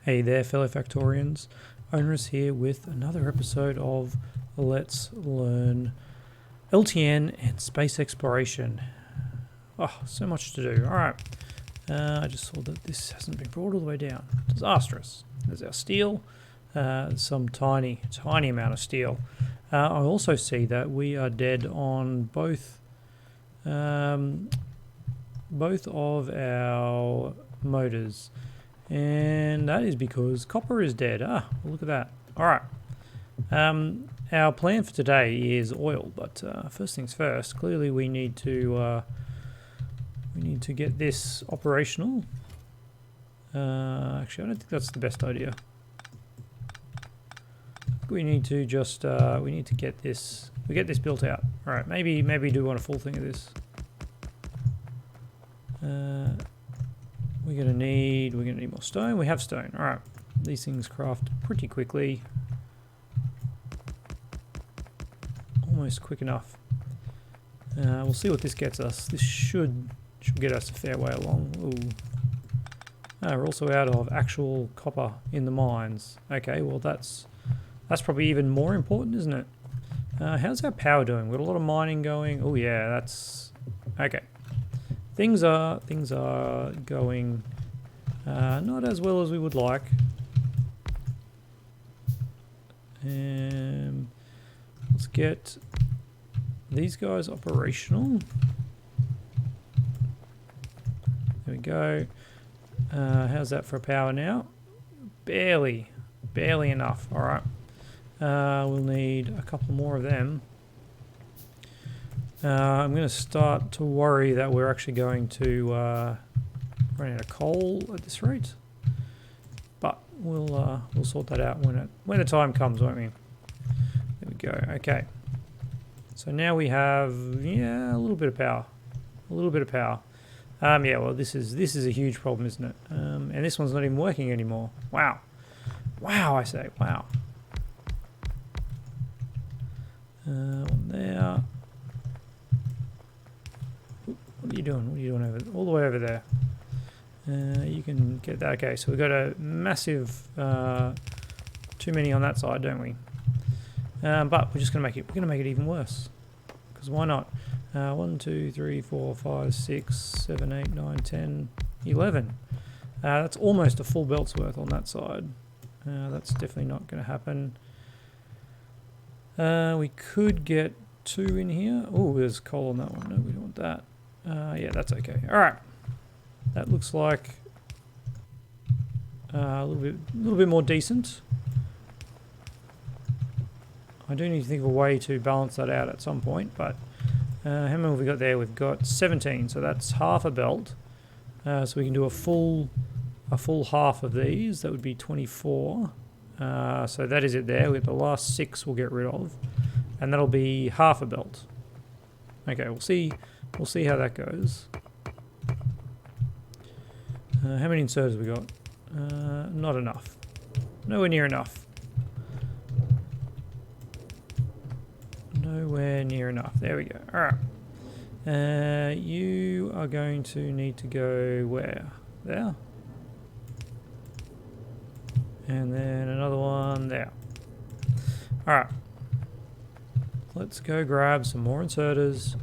Hey there, fellow Factorians. Onerous here with another episode of Let's Learn LTN and Space Exploration. Oh, so much to do. Alright. I just saw that this hasn't been brought all the way down. Disastrous. There's our steel. Some tiny amount of steel. I also see that we are dead on both of our motors. And that is because copper is dead. Well, look at that. Alright. Our plan for today is oil, but first things first, clearly we need to get this operational. Actually, I don't think that's the best idea. We need to just we need to get this built out. Alright, maybe do want a full thing of this. We're gonna need more stone. We have stone. All right, these things craft pretty quickly, almost quick enough. We'll see what this gets us. This should get us a fair way along. Ooh. We're also out of actual copper in the mines. Okay, well that's probably even more important, isn't it? How's our power doing? We've got a lot of mining going. Oh yeah, that's okay. Things are going not as well as we would like. Let's get these guys operational. There we go. How's that for power now? Barely enough. All right. We'll need a couple more of them. I'm going to start to worry that we're actually going to run out of coal at this rate, but we'll sort that out when the time comes, won't we? There we go. Okay, so now we have a little bit of power, yeah. Well, this is a huge problem, isn't it? And this one's not even working anymore. Wow. I say wow. One there. What are you doing over all the way over there? You can get that. Okay, so we've got a massive too many on that side, don't we? But we're just gonna make it even worse, because why not? 1 2 3 4 5 6 7 8 9 10 11. That's almost a full belt's worth on that side. That's definitely not going to happen. We could get 2 in here. Oh, there's coal on that one. No, we don't want that. Yeah, that's okay. All right, that looks like a little bit more decent. I do need to think of a way to balance that out at some point. But how many have we got there? We've got 17, so that's half a belt. So we can do a full half of these. That would be 24. So that is it there. With the last 6 we'll get rid of, and that'll be half a belt. Okay, we'll see how that goes. How many inserters have we got? Not enough. Nowhere near enough. Nowhere near enough. There we go. All right. You are going to need to go where? There. And then another one there. All right. Let's go grab some more inserters.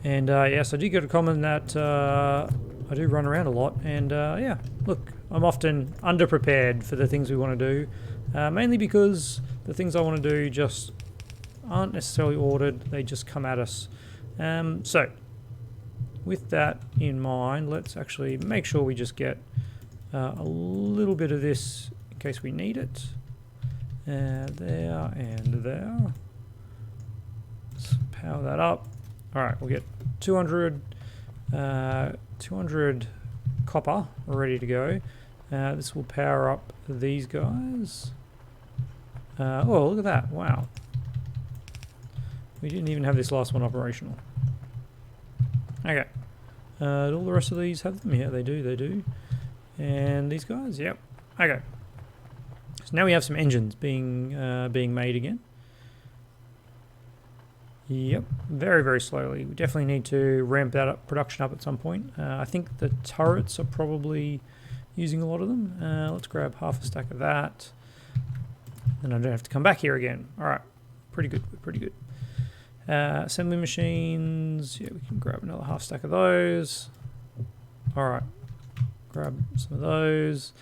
And yes, I do get a comment that I do run around a lot, and yeah, look, I'm often underprepared for the things we want to do, mainly because the things I want to do just aren't necessarily ordered, they just come at us. So, with that in mind, let's actually make sure we just get a little bit of this in case we need it. There and there. Let's power that up. Alright, we'll get 200 copper ready to go. This will power up these guys. Oh, look at that. Wow. We didn't even have this last one operational. Okay. Do all the rest of these have them? Yeah, they do. And these guys? Yep. Okay. So now we have some engines being made again. Yep, very slowly. We definitely need to ramp that up, production up at some point. I think the turrets are probably using a lot of them. Let's grab half a stack of that. And I don't have to come back here again. All right, pretty good, pretty good. Assembly machines, yeah, we can grab another half stack of those. All right, grab some of those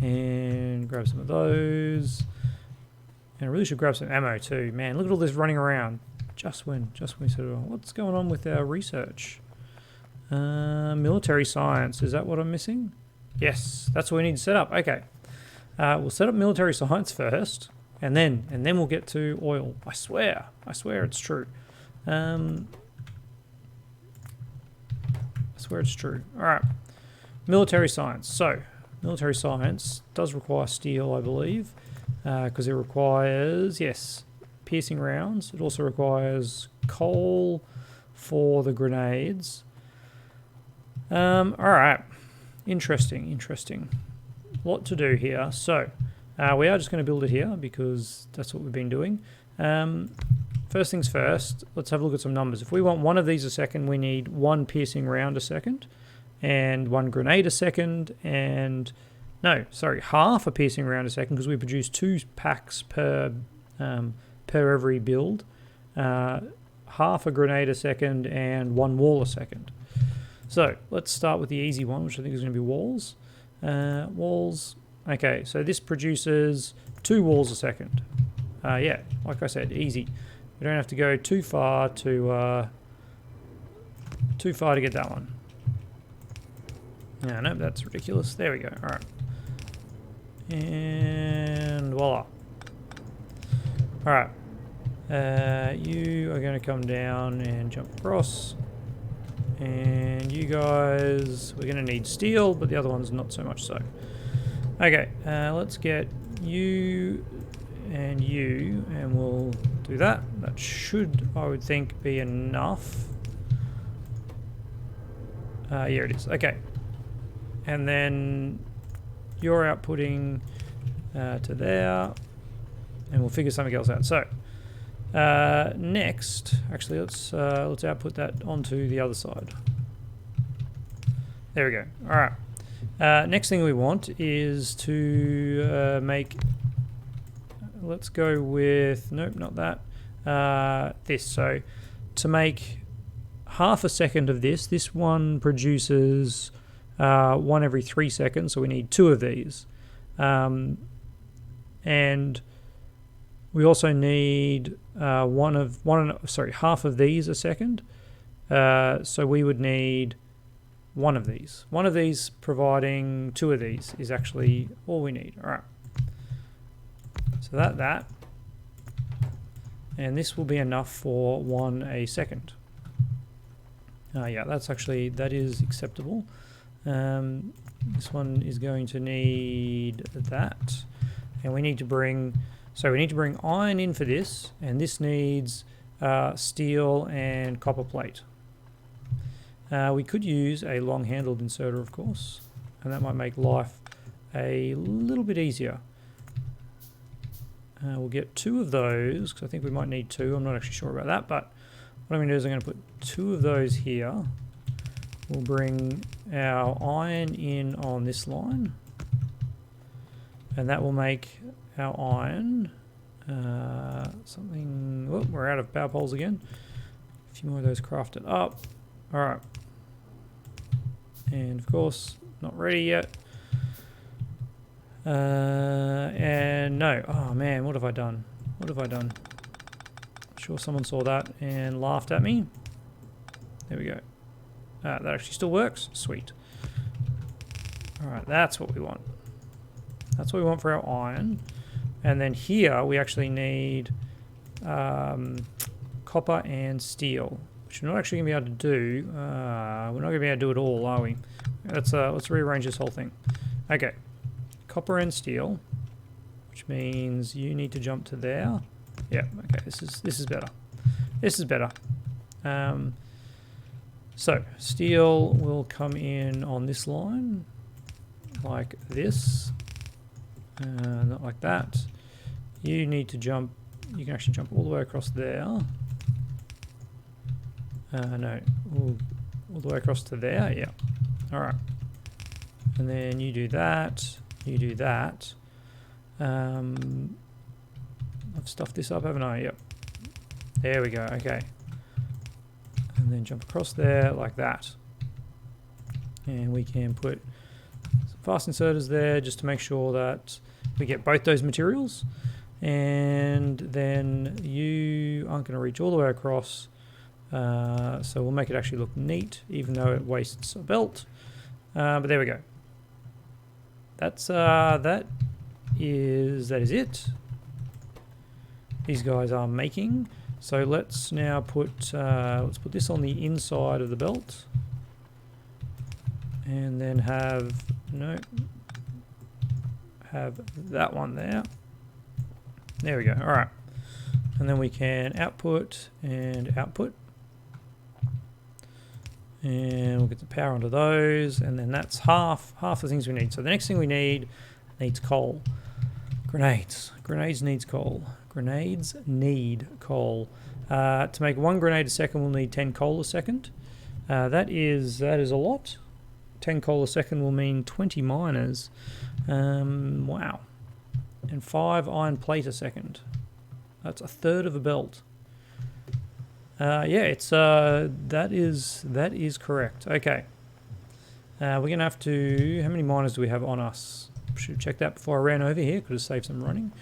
and grab some of those. And I really should grab some ammo too. Man, look at all this running around. Just when we said, what's going on with our research? Military science, is that what I'm missing? Yes, that's what we need to set up. Okay, we'll set up military science first, and then we'll get to oil. I swear it's true. I swear it's true. All right, military science. So, military science does require steel, I believe, because it requires, yes, piercing rounds. It also requires coal for the grenades. All right, interesting. Lot to do here. So we are just going to build it here because that's what we've been doing. First things first, let's have a look at some numbers. If we want one of these a second, we need one piercing round a second, and one grenade a second, and no, sorry, half a piercing round a second because we produce 2 packs per every build, half a grenade a second, and 1 wall a second. So let's start with the easy one, which I think is going to be walls. Walls. Okay, so this produces 2 walls a second. Yeah, like I said, easy. We don't have to go too far to get that one. No, that's ridiculous. There we go. All right, and voila. All right, you are going to come down and jump across. And you guys, we're going to need steel, but the other one's not so much so. Okay, let's get you, and we'll do that. That should, I would think, be enough. Here it is. Okay. And then you're outputting to there, and we'll figure something else out. So, next, actually, let's output that onto the other side. There we go. All right. Next thing we want is to make. Let's go with nope, not that. This. So to make half a second of this, this one produces 1 every 3 seconds. So we need 2 of these, and we also need half of these a second. So we would need 1 of these. 1 of these providing 2 of these is actually all we need. All right. So that. And this will be enough for 1 a second. Yeah, that is acceptable. This one is going to need that. And we need to bring iron in for this, and this needs steel and copper plate. We could use a long-handled inserter, of course, and that might make life a little bit easier. We'll get 2 of those, because I think we might need 2. I'm not actually sure about that, but what I'm going to do is I'm going to put 2 of those here. We'll bring our iron in on this line, and that will make our iron something. Oh, we're out of power poles again. A few more of those crafted up. All right, and of course not ready yet. And no, oh man, what have I done? I'm sure someone saw that and laughed at me. There we go. That actually still works. Sweet. All right, that's what we want. That's what we want for our iron. And then here we actually need copper and steel, which we're not actually going to be able to do. We're not going to be able to do it all, are we? Let's rearrange this whole thing. Okay, copper and steel, which means you need to jump to there. Yeah. Okay. This is better. This is better. So steel will come in on this line, like this. Not like that. You need to jump. You can actually jump all the way across there. No, all the way across to there. Yeah. All right. And then you do that. You do that. I've stuffed this up, haven't I? Yep. There we go. Okay. And then jump across there like that. And we can put some fast inserters there just to make sure that we get both those materials. And then you aren't going to reach all the way across. So we'll make it actually look neat, even though it wastes a belt. But there we go. That is it. These guys are making. So let's now put this on the inside of the belt, and then have that one there. There we go. All right, and then we can output and output, and we'll get the power onto those, and then that's half the things we need. So the next thing we needs coal. Grenades needs coal. Grenades need coal. To make 1 grenade a second, we'll need 10 coal a second. That is a lot. 10 coal a second will mean 20 miners. Wow. And 5 iron plate a second. That's a third of a belt. Yeah, it's that is correct. Okay. We're gonna have to. How many miners do we have on us? Should have checked that before I ran over here. Could have saved some running,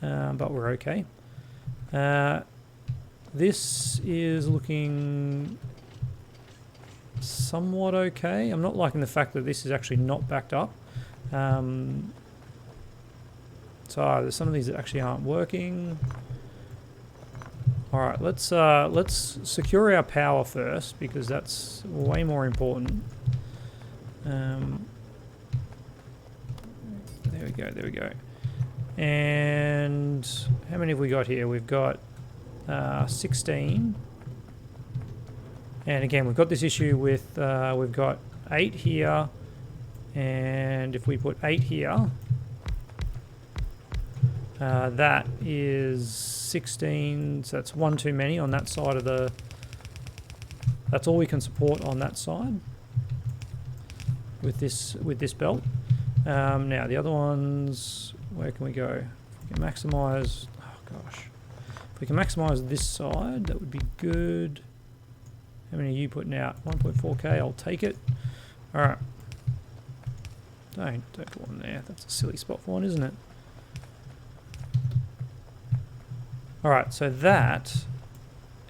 but we're okay. This is looking somewhat okay. I'm not liking the fact that this is actually not backed up. So there's some of these that actually aren't working. All right, let's secure our power first, because that's way more important. There we go. And how many have we got here? We've got 16. And again, we've got this issue with we've got 8 here, and if we put 8 here, that is 16. So that's 1 too many on that side of the. That's all we can support on that side with this belt. Now the other ones, where can we go? If we can maximize, oh gosh, if we can maximize this side, that would be good. How many are you putting out? 1.4k, I'll take it. All right. Don't put one there. That's a silly spot for one, isn't it? All right, so that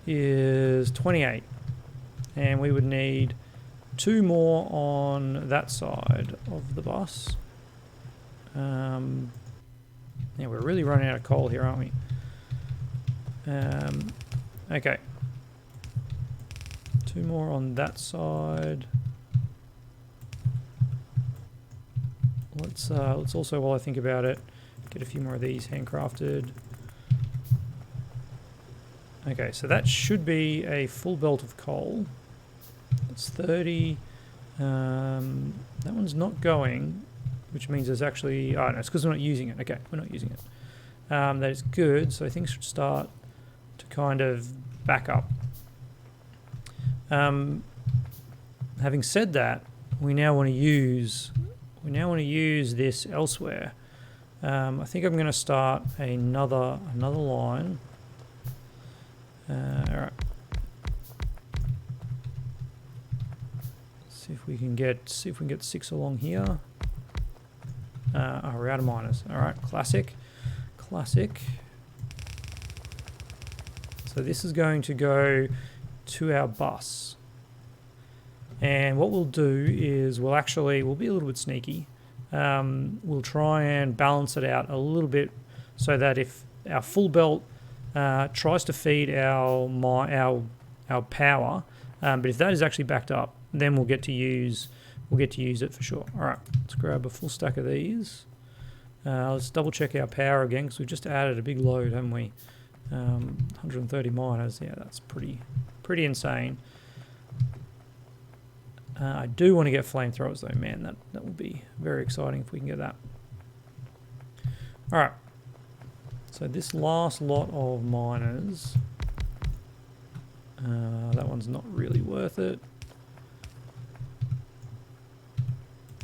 is 28, and we would need 2 more on that side of the bus. Yeah, we're really running out of coal here, aren't we? Okay. 2 more on that side. Let's also, while I think about it, get a few more of these handcrafted. Okay, so that should be a full belt of coal. That's 30. That one's not going, which means there's actually... Oh, no, it's because we're not using it. Okay, we're not using it. That is good, so things should start to kind of back up. Having said that, we now want to use this elsewhere. I think I'm going to start another line. All right. See if we can get 6 along here. Oh, we're out of miners. All right, classic. So this is going to go to our bus, and what we'll do is we'll be a little bit sneaky. We'll try and balance it out a little bit so that if our full belt tries to feed our power, but if that is actually backed up, then we'll get to use it for sure. All right, let's grab a full stack of these. Let's double check our power again, because we've just added a big load, haven't we? 130 miners. Yeah, that's pretty insane. I do want to get flamethrowers though, man. That will be very exciting if we can get that. All right. So this last lot of miners, that one's not really worth it.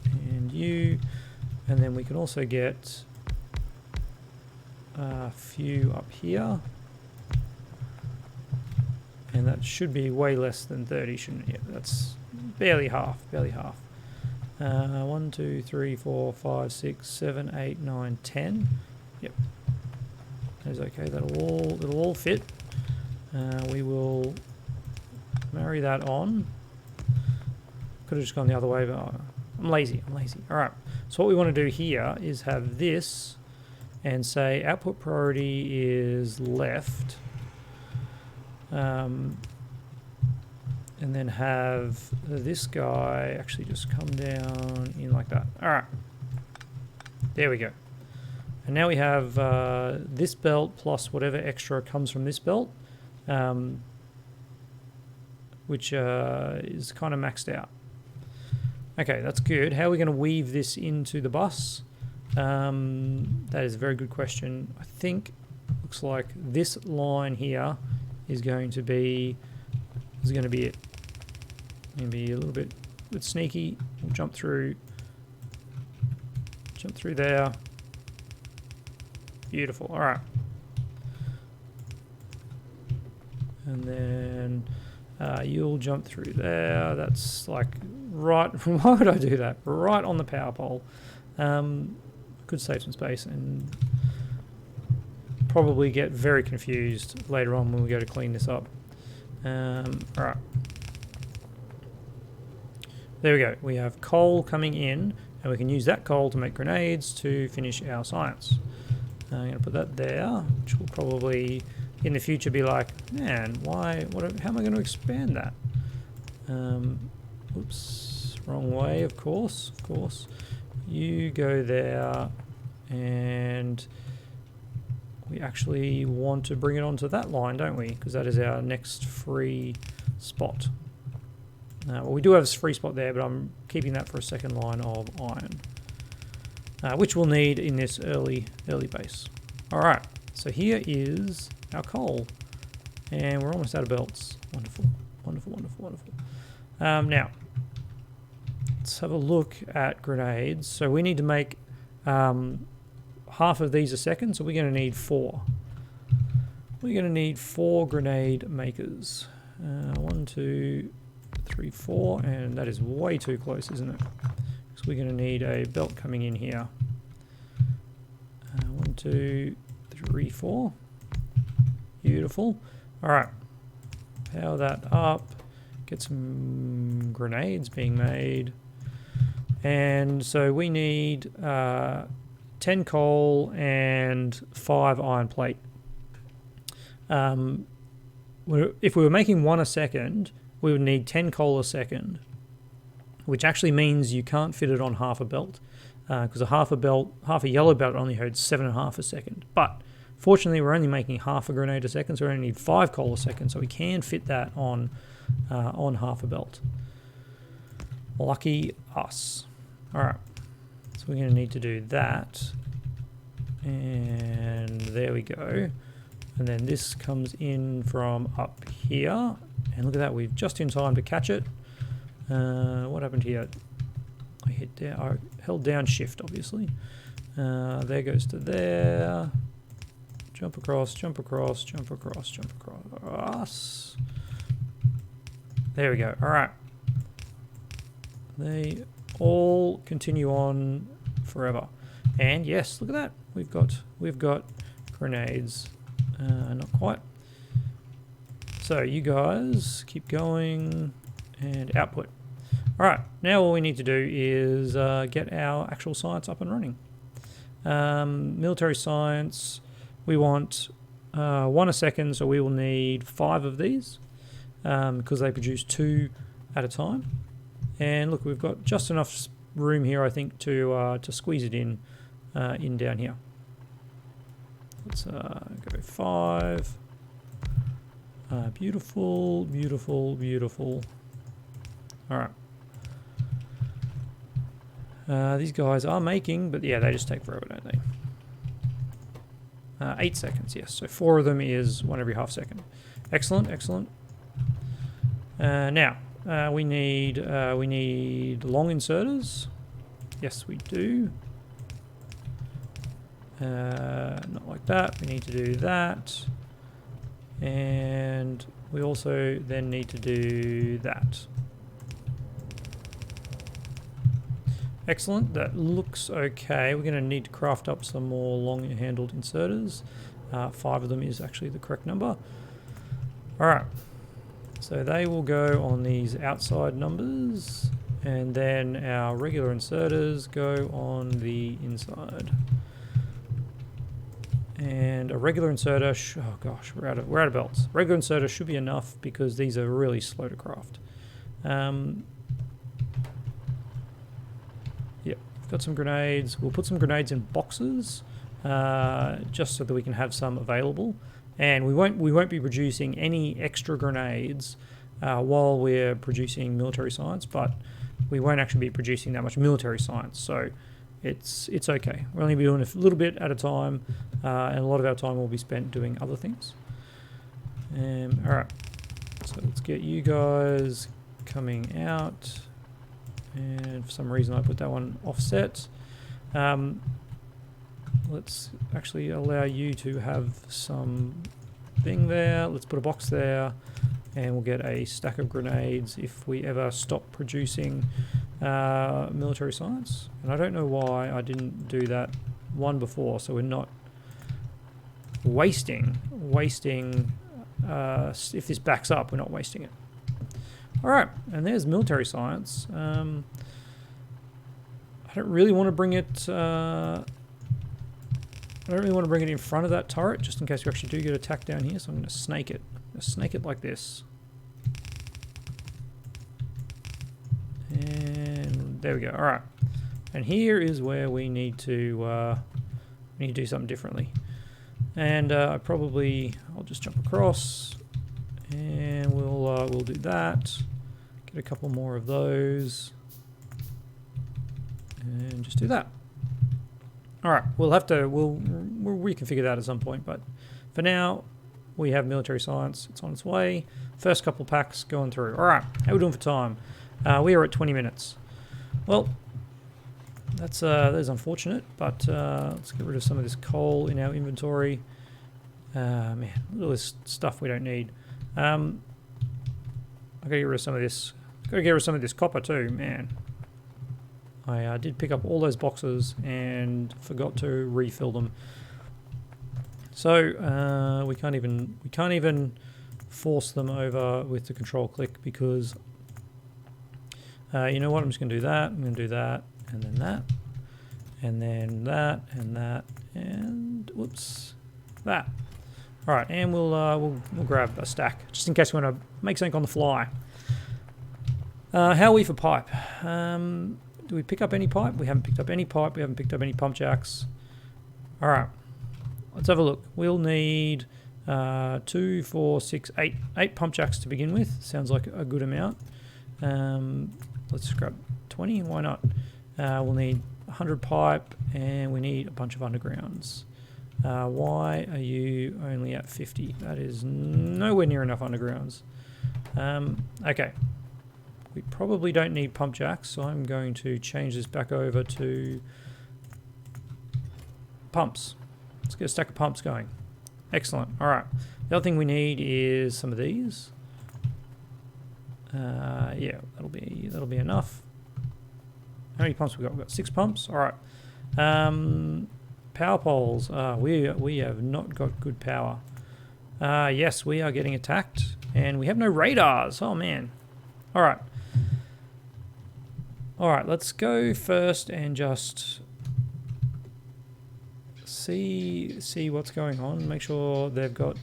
And you. And then we can also get a few up here. And that should be way less than 30, shouldn't it? Yeah, that's barely half, barely half. 1, 2, 3, 4, 5, 6, 7, 8, 9, 10. Yep. That's okay, it'll all fit. We will marry that on. Could have just gone the other way, but I'm lazy. All right. So what we want to do here is have this and say output priority is left. And then have this guy actually just come down in like that. All right. There we go. And now we have this belt plus whatever extra comes from this belt, which is kind of maxed out. Okay, that's good. How are we going to weave this into the bus? That is a very good question. I think looks like this line here is going to be it. Going to be a little bit sneaky. We'll jump through there. Beautiful. All right. And then you'll jump through there. That's like right. Why would I do that? Right on the power pole. Could save some space and probably get very confused later on when we go to clean this up. All right. There we go. We have coal coming in, and we can use that coal to make grenades to finish our science. I'm going to put that there, which will probably in the future be like, man, why? How am I going to expand that? Oops, wrong way. Of course. You go there, and we actually want to bring it onto that line, don't we? Because that is our next free spot. Well, we do have a free spot there, but I'm keeping that for a second line of iron, which we'll need in this early base. All right, so here is our coal, and we're almost out of belts. Wonderful. Now, let's have a look at grenades. So we need to make half of these a second, so we're going to need 4. We're going to need 4 grenade makers. 1, 2, 3, 4, and that is way too close, isn't it? So we're going to need a belt coming in here. 1, 2, 3, 4. Beautiful. All right, power that up. Get some grenades being made, and so we need 10 coal and 5 iron plate. If we were making 1 a second, we would need 10 coal a second, which actually means you can't fit it on half a belt, because half a yellow belt only holds 7.5 a second. But fortunately, we're only making half a grenade a second, so we only need 5 coal a second, so we can fit that on half a belt. Lucky us. All right, so we're going to need to do that, and there we go. And then this comes in from up here. And look at that, we've just in time to catch it. What happened here? I held down shift, obviously. There goes to there. Jump across. There we go. All right. They all continue on forever. And yes, look at that. We've got grenades. Not quite. So you guys keep going and output. All right, now all we need to do is get our actual science up and running. Military science, we want 1 a second, so we will need 5 of these because they produce 2 at a time. And look, we've got just enough room here, I think, to squeeze it in down here. Let's go 5. Beautiful. All right. These guys are making, but yeah, they just take forever, don't they? 8 seconds, yes. So 4 of them is 1 every half second. Excellent. Now we need long inserters. Yes, we do. Not like that. We need to do that. And we also then need to do that. Excellent. That looks okay. We're going to need to craft up some more long-handled inserters. 5 of them is actually the correct number. All right. So they will go on these outside numbers, and then our regular inserters go on the inside. And a regular inserter, oh gosh, we're out of belts. Regular inserter should be enough because these are really slow to craft. Yep, got some grenades. We'll put some grenades in boxes, just so that we can have some available. And we won't be producing any extra grenades while we're producing military science, but we won't actually be producing that much military science, so it's okay. We'll only be doing a little bit at a time, and a lot of our time will be spent doing other things. All right, so let's get you guys coming out, and for some reason I put that one offset. Let's actually allow you to have some thing there. Let's put a box there, and we'll get a stack of grenades if we ever stop producing military science. And I don't know why I didn't do that one before, so we're not wasting if this backs up, we're not wasting it. All right, and there's military science. I don't really want to bring it in front of that turret, just in case we actually do get attacked down here, so I'm going to snake it. Snake it like this. And there we go. All right. And here is where we need to do something differently. And I'll just jump across, and we'll do that. Get a couple more of those, and just do that. All right. We'll reconfigure that at some point, but for now, we have military science. It's on its way. First couple packs going through. All right, how are we doing for time? We are at 20 minutes. Well, that is unfortunate, but let's get rid of some of this coal in our inventory. Man, all this stuff we don't need. I gotta get rid of some of this. Gotta get rid of some of this copper too, man. I did pick up all those boxes and forgot to refill them. So we can't even force them over with the control click because you know what? I'm just going to do that. I'm going to do that, and then that, and then that, and that, and whoops, that. All right, and we'll grab a stack just in case we want to make something on the fly. How are we for pipe? Do we pick up any pipe? We haven't picked up any pipe. We haven't picked up any pump jacks. All right. Let's have a look. We'll need 2, 4, 6, 8 pump jacks to begin with. Sounds like a good amount. Let's grab 20. Why not? We'll need 100 pipe, and we need a bunch of undergrounds. Why are you only at 50? That is nowhere near enough undergrounds. Okay. We probably don't need pump jacks, so I'm going to change this back over to pumps. Let's get a stack of pumps going. Excellent. All right. The other thing we need is some of these. Yeah, that'll be enough. How many pumps we got? We've got 6 pumps. All right. Power poles. We have not got good power. Yes, we are getting attacked, and we have no radars. Oh man. All right. All right. Let's go first and just see what's going on. Make sure they've got.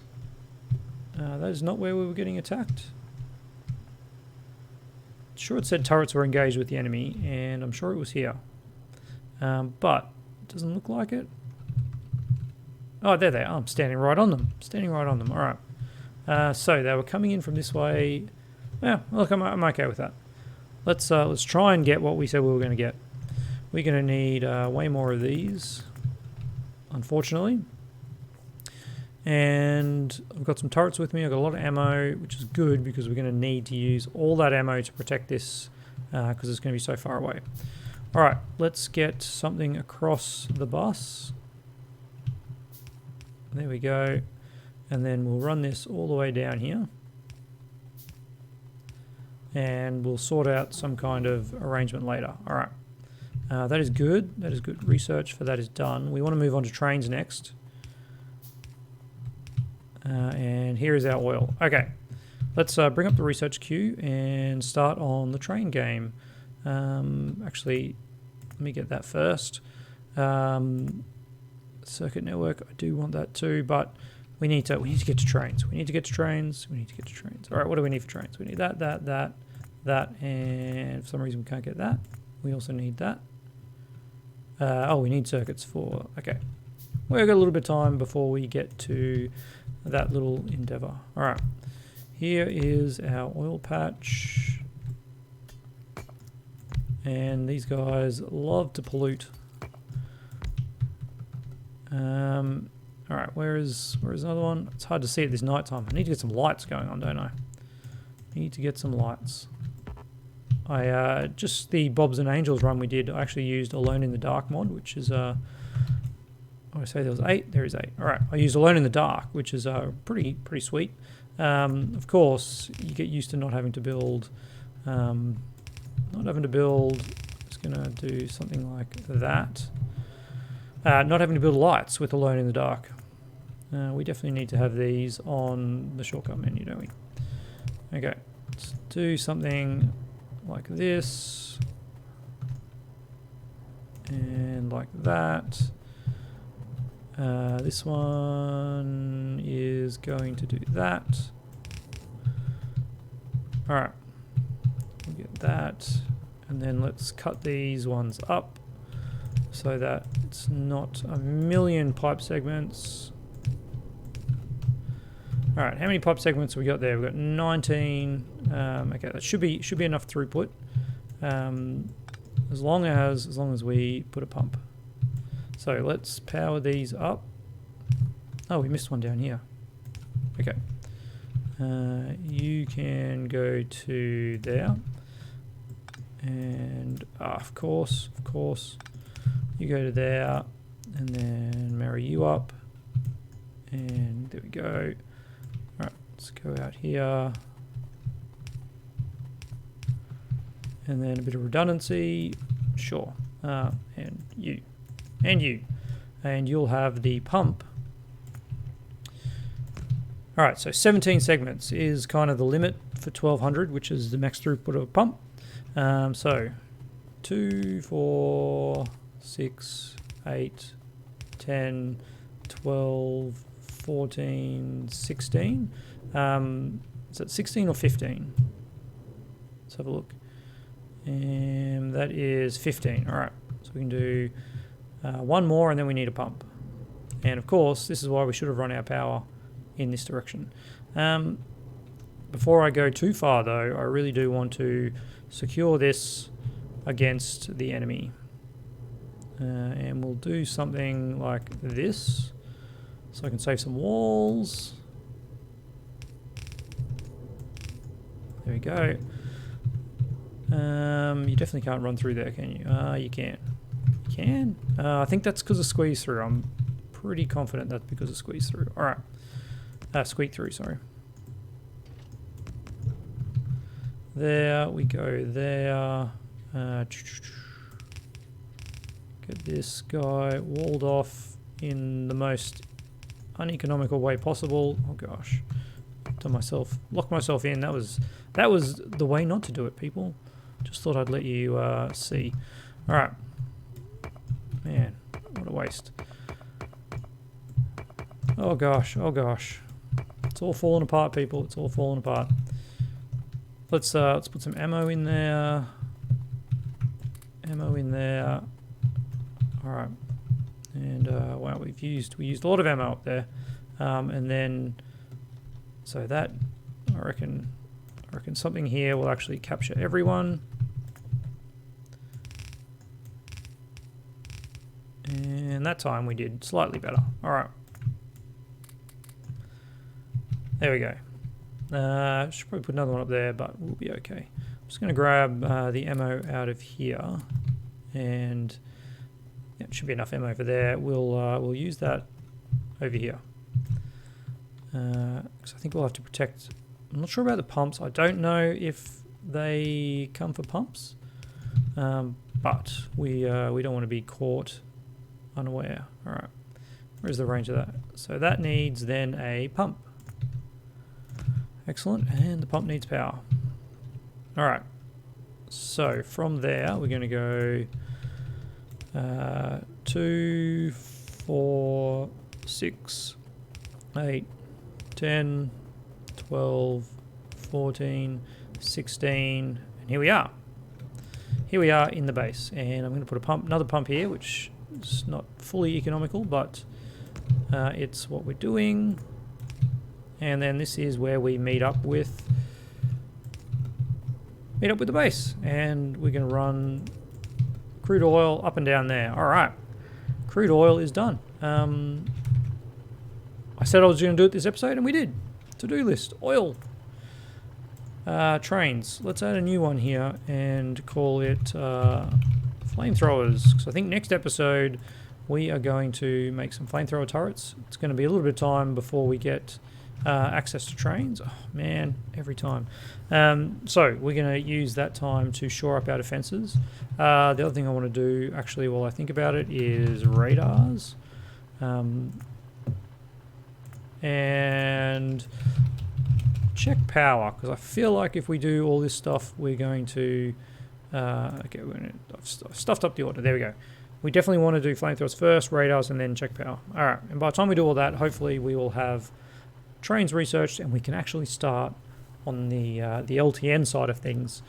That is not where we were getting attacked. Sure, it said turrets were engaged with the enemy, and I'm sure it was here. But it doesn't look like it. Oh, there they are. I'm standing right on them. All right. So they were coming in from this way. Yeah, look, I'm okay with that. Let's try and get what we said we were going to get. We're going to need way more of these, unfortunately. And I've got some turrets with me. I've got a lot of ammo, which is good because we're going to need to use all that ammo to protect this because it's going to be so far away. Alright, let's get something across the bus. There we go. And then we'll run this all the way down here. And we'll sort out some kind of arrangement later. Alright. That is good. That is good. Research for that is done. We want to move on to trains next. And here is our oil. Okay. Let's bring up the research queue and start on the train game. Actually, let me get that first. Circuit network, I do want that too, but we need to get to trains. We need to get to trains. We need to get to trains. All right, what do we need for trains? We need that, and for some reason we can't get that. We also need that. Oh, we need circuits for, okay. We've got a little bit of time before we get to that little endeavor. All right, here is our oil patch. And these guys love to pollute. All right, where is another one? It's hard to see at this night time. I need to get some lights going on, don't I? Need to get some lights. I just the Bobs and Angels run we did, I actually used Alone in the Dark mod, which is I say there was 8. There is 8. All right, I used Alone in the Dark, which is pretty sweet. Of course, you get used to not having to build. It's gonna do something like that. Not having to build lights with Alone in the Dark. We definitely need to have these on the shortcut menu, don't we? Okay, let's do something like this. And like that. This one is going to do that. Alright. We'll get that. And then let's cut these ones up so that it's not a million pipe segments. All right, how many pipe segments have we got there? We've got 19. Okay, that should be enough throughput, as long as we put a pump. So let's power these up. Oh, we missed one down here. Okay, you can go to there, and of course, you go to there, and then marry you up, and there we go. Let's go out here, and then a bit of redundancy, sure, and you, and you'll have the pump. All right, so 17 segments is kind of the limit for 1200, which is the max throughput of a pump. So 2, 4, 6, 8, 10, 12, 14, 16. Is that 16 or 15? Let's have a look. And that is 15. All right, so we can do one more, and then we need a pump. And of course, this is why we should have run our power in this direction. Before I go too far, though, I really do want to secure this against the enemy. And we'll do something like this, so I can save some walls. There we go. You definitely can't run through there, can you? You can. You can? I think that's because of squeeze through. I'm pretty confident that's because of squeeze through. Alright. Squeak through, sorry. There we go. There. Get this guy walled off in the most uneconomical way possible. Oh gosh. Lock myself in. That was the way not to do it, people. Just thought I'd let you see. Alright. Man, what a waste. Oh gosh, oh gosh. It's all falling apart, people. It's all falling apart. Let's put some ammo in there. Ammo in there. Alright. And wow, we used a lot of ammo up there. And then so that I reckon something here will actually capture everyone. And that time we did slightly better. Alright. There we go. Should probably put another one up there, but we'll be okay. I'm just going to grab the ammo out of here and yeah, it should be enough ammo for there. We'll use that over here. Because I think we'll have to protect. I'm not sure about the pumps. I don't know if they come for pumps, but we don't want to be caught unaware. All right, where's the range of that? So that needs then a pump. Excellent, and the pump needs power. All right. So from there, we're going to go 2, 4, 6, 8, 10, 12, 14, 16, and here we are. Here we are in the base, and I'm going to put another pump here, which is not fully economical, but it's what we're doing. And then this is where we meet up with the base, and we're going to run crude oil up and down there. All right, crude oil is done. I said I was going to do it this episode, and we did. To-do list, oil. Trains. Let's add a new one here and call it flamethrowers. So I think next episode we are going to make some flamethrower turrets. It's going to be a little bit of time before we get access to trains. Oh man, every time. So we're going to use that time to shore up our defenses. The other thing I want to do, actually, while I think about it, is radars. And check power, because I feel like if we do all this stuff, we're going to... okay, I've stuffed up the order. There we go. We definitely want to do flamethrowers first, radars, and then check power. All right, and by the time we do all that, hopefully we will have trains researched, and we can actually start on the LTN side of things,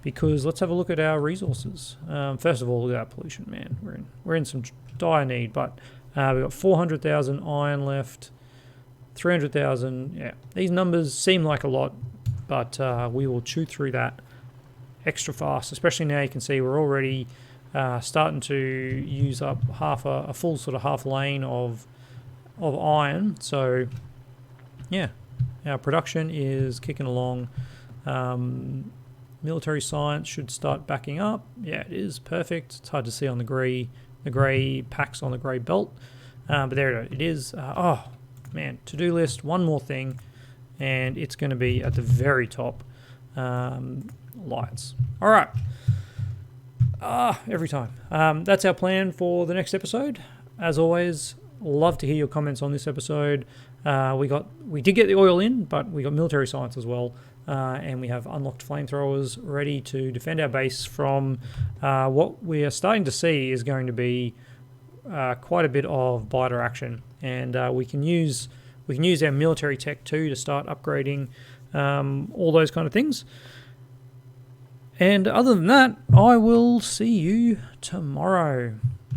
because let's have a look at our resources. First of all, look at our pollution, man. We're in some dire need, but we've got 400,000 iron left, 300,000. Yeah, these numbers seem like a lot, but we will chew through that extra fast. Especially now, you can see we're already starting to use up a full sort of half lane of iron. So yeah, our production is kicking along. Military science should start backing up. Yeah, it is perfect. It's hard to see on the grey packs on the grey belt, but there it is. Oh man, to-do list. One more thing, and it's going to be at the very top. Lights. All right. Every time. That's our plan for the next episode. As always, love to hear your comments on this episode. We did get the oil in, but we got military science as well, and we have unlocked flamethrowers ready to defend our base from what we are starting to see is going to be quite a bit of biter action, and we can use our military tech too to start upgrading all those kind of things. And other than that, I will see you tomorrow.